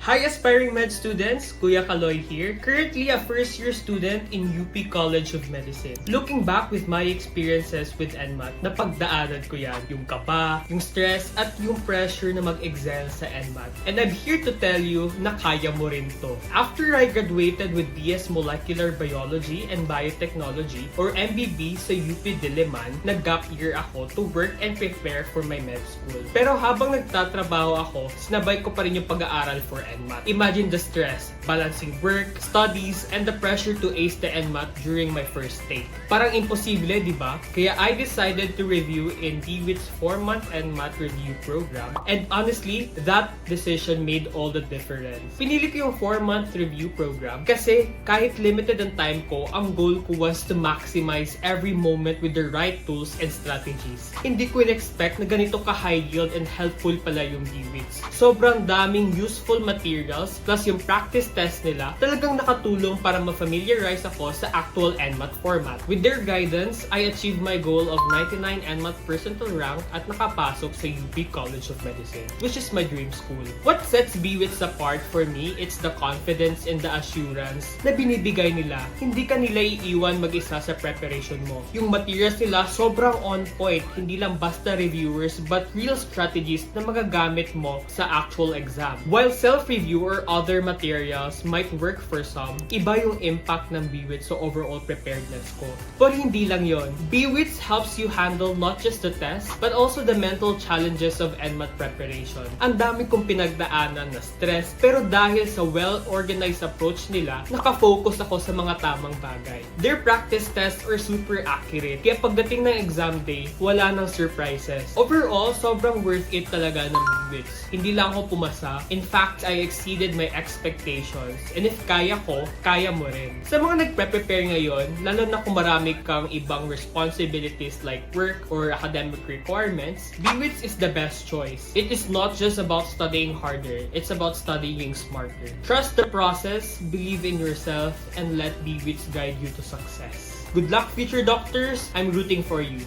Hi aspiring med students, Kuya Kaloy here, currently a first-year student in UP College of Medicine. Looking back with my experiences with NMAT, napagdaanan ko yan, yung kaba, yung stress, at yung pressure na mag-excel sa NMAT. And I'm here to tell you na kaya mo rin to. After I graduated with BS Molecular Biology and Biotechnology or MBB sa UP Diliman, nag-gap year ako to work and prepare for my med school. Pero habang nagtatrabaho ako, sinabay ko pa rin yung pag-aaral for NMAT. Imagine the stress, balancing work, studies, and the pressure to ace the NMAT during my first take. Parang imposible, di ba? Kaya I decided to review in DWIT's 4-month NMAT review program, and honestly, that decision made all the difference. Pinili ko yung 4-month review program kasi kahit limited ang time ko, ang goal ko was to maximize every moment with the right tools and strategies. Hindi ko in-expect na ganito ka-high yield and helpful pala yung DWITs. Sobrang daming useful materials plus yung practice test nila talagang nakatulong para ma-familiarize ako sa actual NMAT format. With their guidance, I achieved my goal of 99 NMAT percentile rank at nakapasok sa UP College of Medicine, which is my dream school. What sets BWITS apart for me, it's the confidence and the assurance na binibigay nila. Hindi ka nila iiwan mag-isa sa preparation mo. Yung materials nila sobrang on point, hindi lang basta reviewers but real strategies na magagamit mo sa actual exam. While self-review or other materials might work for some, iba yung impact ng BWITS sa overall preparedness ko. Pero hindi lang yon. BWITS helps you handle not just the test, but also the mental challenges of NMAT preparation. Ang dami kong pinagdaanan na stress, pero dahil sa well-organized approach nila, nakafocus ako sa mga tamang bagay. Their practice tests are super accurate, kaya pagdating ng exam day, wala nang surprises. Overall, sobrang worth it talaga ng BWITS. Hindi lang ako pumasa. In fact, I exceeded my expectations. And if kaya ko, kaya mo rin. Sa mga nagpre-prepare ngayon, lalo na kung marami kang ibang responsibilities like work or academic requirements, BWITS is the best choice. It is not just about studying harder, it's about studying smarter. Trust the process, believe in yourself, and let BWITS guide you to success. Good luck, future doctors! I'm rooting for you.